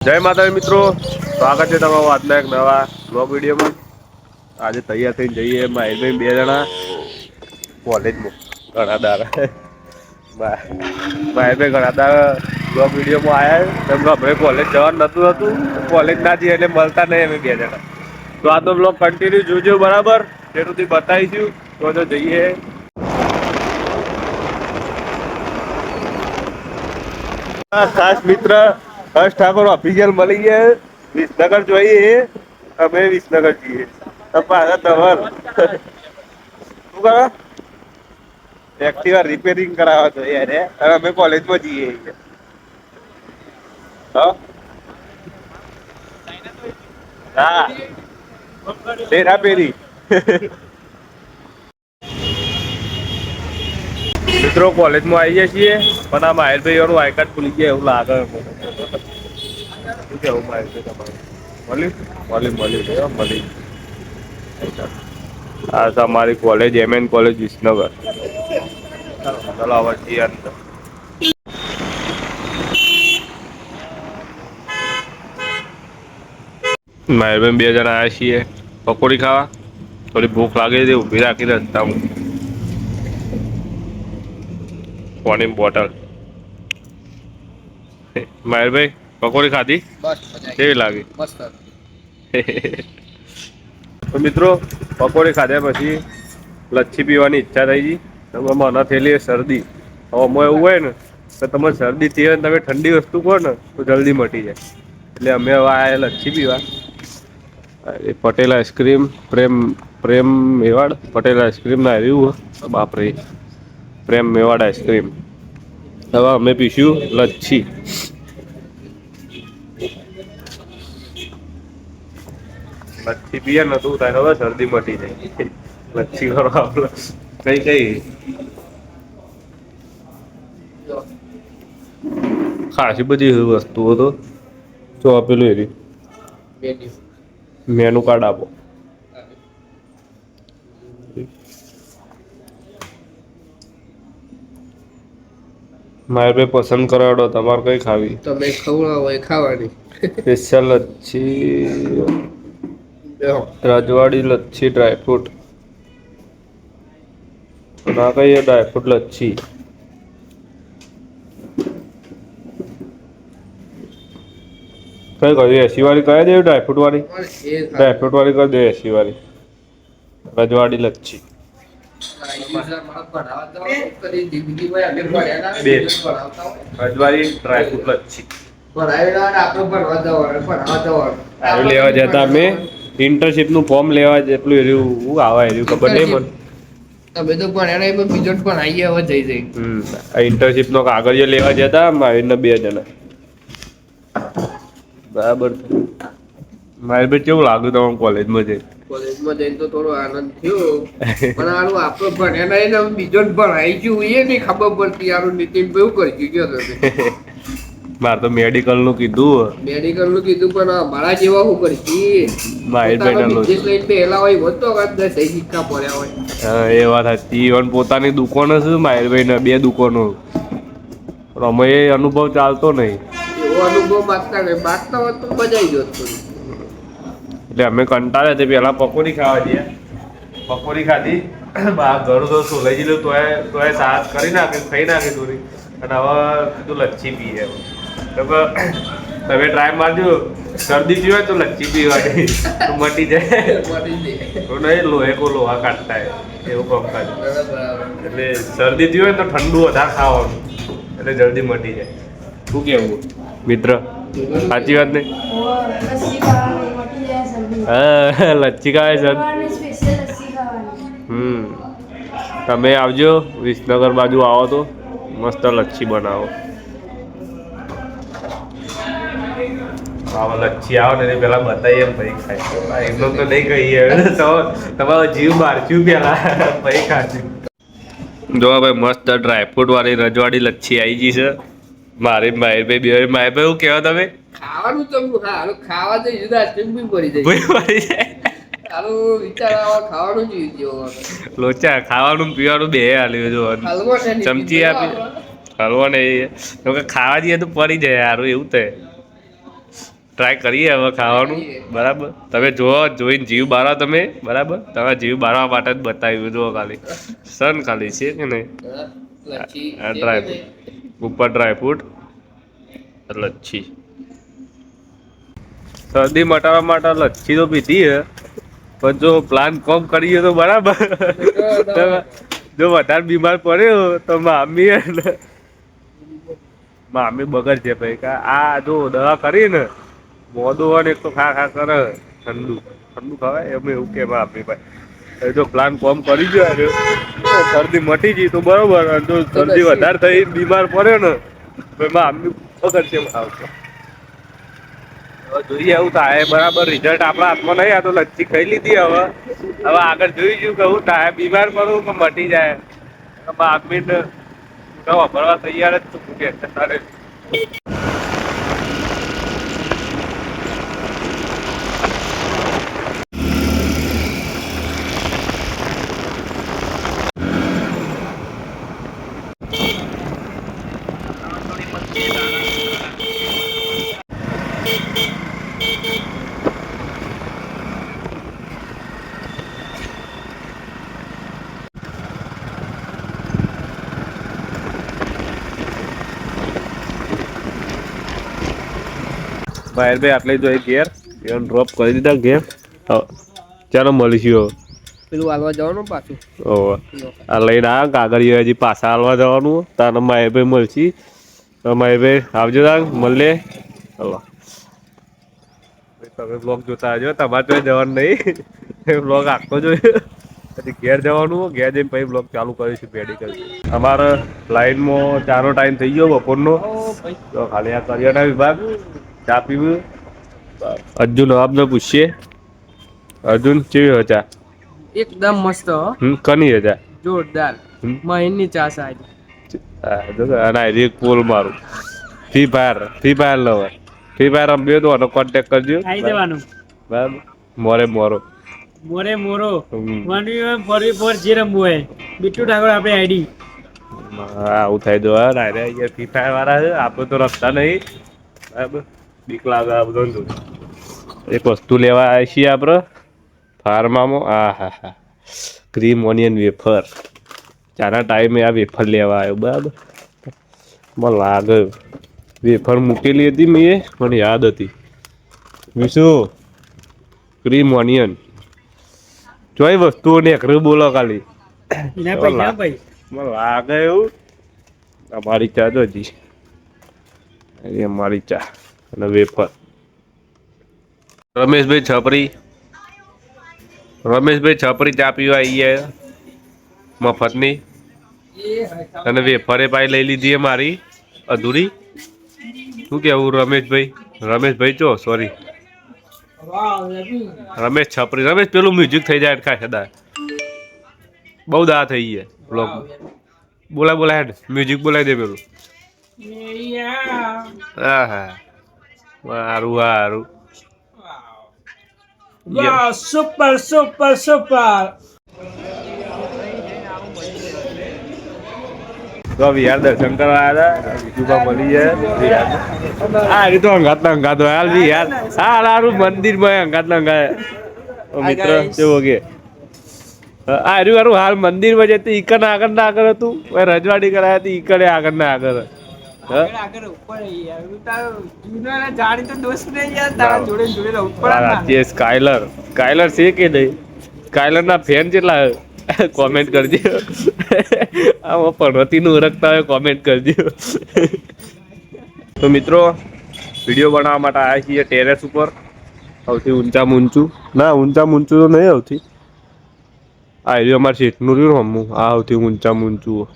જય માતાજી મિત્રો, સ્વાગત છે તમારું આજના એક નવા બ્લોગ વિડીયોમાં. આજે તૈયાર થઈને જઈએ ભાઈ બે જણા કોલેજમાં ઘણા ભાઈ ઘણા બ્લોગ વિડીયોમાં આવ્યા એમ કોલેજ જવાનું નતું કોલેજ ના જઈએ એટલે મળતા નહી અમે બે જણા. તો આ તો બ્લોગ કન્ટિન્યુ જોજો બરાબર તે સુધી બતાવીશું તો જઈએ. ખાસ મિત્ર હર્ષ ઠાકોર ઓફિશિયલ મળી ગયા. વિસનગર જોઈએ અમે વિસનગર જઈએ ધવલ શું કરો? એક્ટિવા રિપેરિંગ કરાવવા તો યાર અમે કોલેજમાં જઈએ. હા તેરાપેરી મિત્રો કોલેજમાં આવીએ છીએ પણ આ માહિર ભાઈ વાળું આઈ કાર્ડ ખુલી ગયા એવું લાગે. શું કેવું માહિર ભાઈ તમારું? મળી. હા તો અમારી કોલેજ MN કોલેજ વિસનગર. ચાલો હવે છીએ અંદર. માહિર ભાઈ બે જણા આવ્યા છીએ પકોડી ખાવા. થોડી ભૂખ લાગી હતી ઉભી રાખી રસ્તામાં. પાણીની બોટલ. માહિર ભાઈ પકોડી ખાધી? કેવી લાગી? તો મિત્રો પકોડી ખાધા પછી લચ્છી પીવાની ઈચ્છા થઈ ગઈ. મને થયેલી શરદી. હવે એવું હોય ને તો તમે શરદી થઈ હોય ને તમે ઠંડી વસ્તુ કહો ને તો જલ્દી મટી જાય. એટલે અમે હવે આયા લચ્છી પીવા. પટેલ આઈસ્ક્રીમ પ્રેમ મેવાડ પટેલ આઈસ્ક્રીમ ના આવ્યું બાપરે. પ્રેમ મેવાડ આઈસ્ક્રીમ. હવે અમે પીશું લચ્છી. લચ્છી પીએ ને તું તારે હવે શરદી મટી જાય. લચ્છી વાળો કઈ ખાસી બધી વસ્તુઓ તો જો આપેલું એરી મેનુ કાર્ડ આપો. મારે ભાઈ પસંદ કરાવડો તમારે કઈ ખાવી? તમે ખવડાવો એ ખાવાની. સ્પેશિયલ લચ્છી રાજવાડી લચ્છી ડ્રાયફ્રૂટ. ના કઈ ડ્રાયફ્રૂટ લચ્છી. કઈ કરી એસી વાળી કહી દે ડ્રાયફ્રૂટ વાળી. ડ્રાયફ્રૂટ વાળી કરી દે એસી વાળી. રજવાડી લચ્છી. રજવાડી ડ્રાયફ્રૂટ લચ્છી. લેવા જતા અમે ઇન્ટર્નશીપ નું ફોર્મ લેવા જેટલું એર્યું આવે એર્યું ખબર નહીં મને. તમે તો પણ એને બીજો પણ આવી હવે જઈ ઇન્ટર્નશીપ નો કાગળિયો લેવા જતા મારી બે જણા. બરાબર. મારે ભાઈ કેવું લાગ્યું તમારું કોલેજમાં જઈને? કોલેજમાં જઈને તો થોડો આનંદ થયો પણ આનું આપણો ભણ્યા નહીં ને બીજો પણ આવી ગયું એ નહીં ખબર પડતી. આનું નીતિન કેવું કરી ગયો તમે? મારે તો મેડિકલ નું કીધું પણ મારા જેવા શું કરી પહેલા હોય વધતો સહી સિક્કા પડ્યા હોય. હા એ વાત હતી. પોતાની દુકાનો છે માહિરભાઈ ને બે દુકાનો અમે એ અનુભવ ચાલતો નહીં. એવો અનુભવ માગતા હોત તો મજા આવી જોત. એટલે અમે કંટાળે તે પેલા પકોડી ખાવા દઈએ. પકોડી ખાધી ઘરું તો શું લઈ જલું તોય સાસ કરી નાખી ખાઈ નાખી થોડી. અને હવે કીધું લચ્છી પીએ. તમે ટ્રાય મારજો શરદી પી હોય તો લચ્છી પીવાની તો મટી જાય. તો નહીં લોહા કાઢતા એવું કામકાજ. એટલે શરદી થયું હોય તો ઠંડુ વધારે ખાવાનું એટલે જલ્દી મટી જાય. શું કેવું મિત્ર? સાચી વાત નહીં? હા લચ્છી ખાય સર. તમે આવજો વિસનગર બાજુ આવો તો મસ્ત લચ્છી બનાવો. લચ્છી આવે ને પેલા બતાવીએ ભાઈ ખાય એમનો તો નહીં કહીએ તમારો જીવ મારશું પેલા ભાઈ ખાશું. જો ભાઈ મસ્ત ડ્રાયફ્રૂટ વાળી રજવાડી લચ્છી આવી ગઈ છે. મારી માહિર ભાઈ બે માહિર ભાઈ શું કહેવા તમે? ખાવાનું તમે ખાવા તો પડી જાય. લોચા ખાવાનું પીવાનું બે હાલ્યું જો ચમચી આપી હલવા ને ખાવા જઈએ તો પડી જાય યાર એવું થાય. ટ્રાય કરીએ હવે ખાવાનું બરાબર. તમે જોઈને જીવ બાળો તમે બરાબર. તમે જીવ બાળવા માટે જ બતાવ્યું જુઓ ખાલી સન ખાલી છે કે નહીં. ડ્રાયફ્રૂટ ઉપર ડ્રાયફ્રૂટ લચ્છી શરદી મટાડવા માટે લચ્છી તો પીધી હે પણ જો પ્લાન કોમ કરીએ તો બરાબર. જો વધારે બીમાર પડ્યો તો મામી બગડ છે ભાઈ આ જો દવા કરી ને મોદો એક તો ખા કરે ઠંડુ ઠંડુ ખવાય એમ એવું કે મામી ભાઈ જો પ્લાન કોમ કરી ગયો શરદી મટી ગઈ તો બરોબર. જો શરદી વધારે થઈ બીમાર પડ્યો ને તો એમાં આમની બગડ છે આવશે. જોઈએ એવું થાય બરાબર. રિઝલ્ટ આપણા હાથમાં નહીં. આ તો લચ્છી ખાઈ લીધી હવે આગળ જોઈશું કે હું થાય બીમાર પડું કે મટી જાય. આદમીને ભરવા તૈયાર જ તું કે તારે. ભાઈ આટલે જો ઘેર ડ્રોપ કરી દીધા ઘેર. ચાલો મળીશું. પેલું હાલવા જવાનું પાછું. આ લઈને આવ્યા કાગળ હજી પાછા હાલવા જવાનું. તારા માયભાઈ મળશી. માયભાઈ આવજો તાર મળે. હલો તમે બ્લોગ જોતા આવજો. તમારે તો જવાનું નહીં. બ્લોગ આખો જોઈએ પછી ઘેર જવાનું. ઘેર જઈને પછી બ્લોગ ચાલુ કરીશું મેડિકલ. અમારે લાઈનમાં ચાનો ટાઈમ થઈ ગયો બપોરનો. તો ખાલી આ કરિયાણા વિભાગ ચા પીવું. અર્જુન આપને પૂછીએ. અર્જુન કેવી હોય ચા? એકદમ મસ્ત. કની હે ચા? જોરદાર. મહિનની ચા સાહેબ. પોલ મારું free fire lover. Free fire રમ્યો તો આનો કોન્ટેક્ટ કરજો. આવી જવાનું બરાબર. મોરો ફોર જે રમવું હોય બીટુ ઠાકોર આપણે આઈડી. આવું થાય જો ફ્રી ફાયર વાળા છે. આપણે તો રમતા નહીં બરાબર. બીક લાગે આ બધું. એક વસ્તુ લેવા આવ્યા છીએ આપણે ફાર્મામાં. હા ક્રીમ ઓનિયન વેફર. ચાના ટાઈમે આ વેફર લેવા આવ્યો બરાબર. મને લાગે વેફર મૂકેલી હતી મેં મને યાદ હતી. વિશું ક્રીમ ઓનિયન ચોઈ વસ્તુઓ નેકરું બોલો ખાલી. મને લાગે એવું. અમારી ચા તો હજી અમારી ચા અને વેફર. રમેશભાઈ છપરી ચા પીવા આવીએ મફતની. અને વેફરે પાઈ લઈ લીધી મારી અધૂરી. શું કેવું રમેશભાઈ ચો સોરી રમેશ છપરી. રમેશ પેલું મ્યુઝિક થઈ જાય અટકા સદા બહુ દા થઈ ગયા બ્લોગ. બોલા હેડ મ્યુઝિક બોલાવી દે પેલું. હા સારું સુપર. તો વિહાર દર્શન કરવા આવ્યા હતા. મળી જાય હા તો અંગાત હોય હાલ વિહાર. હા સારું મંદિરમાં અંગાત મિત્ર કેવો કે હારું હાલ મંદિરમાં જતી ઈકડ આગળ ના આગળ હતું. રજવાડી કરાયા હતી ઈકડે આગળ ના આગળ. સ્કાયલર છે કે નહીં? સ્કાયલર ના ફેન કેટલા કોમેન્ટ કરજો. આમાં પર્વતી નું ઓળખતા હોય કોમેન્ટ કરજો. તો મિત્રો વિડીયો બનાવવા માટે આવ્યા છીએ ટેરેસ ઉપર. સૌથી ઊંચું તો નહીં સૌથી. આ એરિયો અમારે શેઠનું રહ્યું હમું. આ સૌથી ઊંચું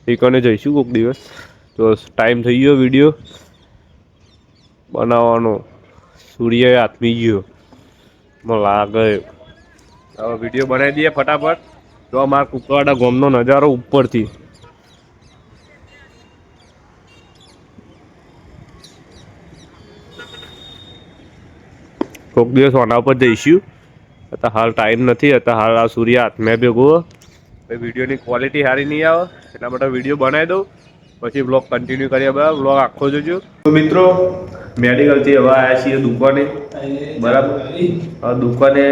એ કને જઈશું કોઈક દિવસ. તો ટાઈમ થઈ ગયો વિડીયો બનાવવાનો. સૂર્ય આથમી ગયો મને લાગે. હવે વિડીયો બનાવી દઈએ ફટાફટ. તો અમારા કુકવાડા ગામનો નજારો ઉપરથી. કોઈક દિવસ ઓના ઉપર જઈશું. અત્યારે હાલ ટાઈમ નથી. અત્યારે હાલ આ સૂર્ય હાથમાં ભેગો. વિડીયોની ક્વોલિટી સારી નહીં આવે એટલા માટે વિડીયો બનાવી દઉં પછી બ્લોગ કન્ટિન્યુ કરીએ. બરાબર બ્લોગ આખો જોજો. તો મિત્રો મેડિકલથી હવે આવ્યા છીએ દુકાને, બરાબર. હવે દુકાને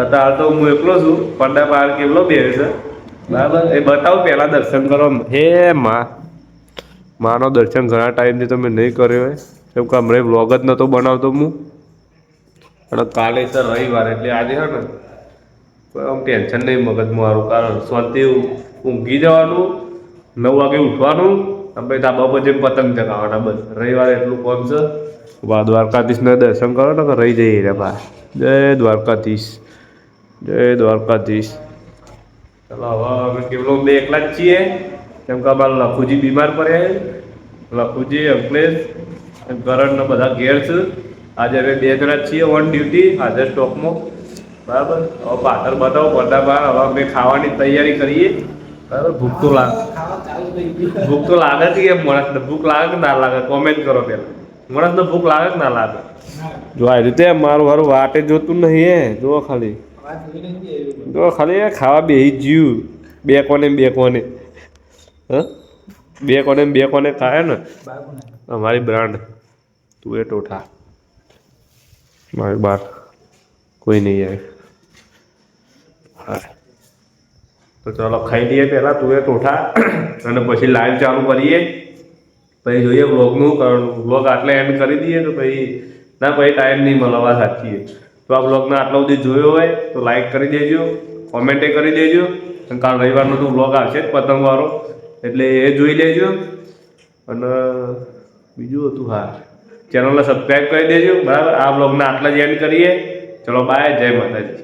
અત્યારે તો હું એકલો છું, પડદા બહાર કેવલો બેસે છે, બરાબર. એ બતાવું પહેલાં દર્શન કરો. હે માનો દર્શન ઘણા ટાઈમથી તમે નહીં કર્યો હોય, કેમ કે હમણાં વ્લોગ જ નહોતો બનાવતો હું, અને કાલે સર રવિવાર એટલે આજે છે ને કોઈ આમ ટેન્શન નહીં મગજમાં મારું, કારણ શાંતિ ઊંઘી જવાનું, 9 વાગે ઉઠવાનું, પછી ધાબા પર જઈને પતંગ ચગાવવાના, બસ. રવિવારે એટલું કામ છે. દ્વારકાધીશના દર્શન કરો ને કે રહી જઈએ રે બા. જય દ્વારકાધીશ, જય દ્વારકાધીશ. ચલો હવે અમે કેવલો બે એકલા જ છીએ, કેમ કે અમારા લખુજી બીમાર પડ્યા છે. લખુજી, અંકલેશ, કરણ ને બધા ઘેર છે. આજે અમે 2 જણા છીએ ઓન ડ્યુટી, હાજર સ્ટોકમાં, બરાબર. હવે પાછળ બતાવો પડદા બહાર. હવે અમે ખાવાની તૈયારી કરીએ, બરાબર. ભૂખ તો લાગે છે કે માણસને ભૂખ લાગે કે ના લાગે, કોમેન્ટ કરો પહેલાં. માણસને ભૂખ લાગે કે ના લાગે? જો આ રીતે મારું મારું વાટે જોતું નહીં હે. જો ખાલી ખાવા બેસી જ્યું, બે કોને હ, બે કોને ખાય ને અમારી બ્રાન્ડ. તું એ ટોઠા મારી બાર કોઈ નહીં આવે. હા, તો ચાલો ખાઈ લઈએ પહેલાં તું એ ટોઠા, અને પછી લાઈવ ચાલુ કરીએ, પછી જોઈએ વ્લોગનું. કારણ વ્લોગ આટલે એન્ડ કરી દઈએ તો પછી ના, પછી ટાઈમ નહીં મળવા સાચીએ. તો આ વ્લોગને આટલા સુધી જોયો હોય તો લાઈક કરી દેજો, કોમેન્ટે કરી દેજો. અને કાલ રવિવારનો તો વ્લોગ આવશે જ પતંગવાળો, એટલે એ જોઈ લેજો. અને બીજું હતું, હા, ચેનલને સબસ્ક્રાઈબ કરી દેજો, બરાબર. આ વ્લોગને આટલા જ એન્ડ કરીએ. ચલો બાય, જય માતાજી.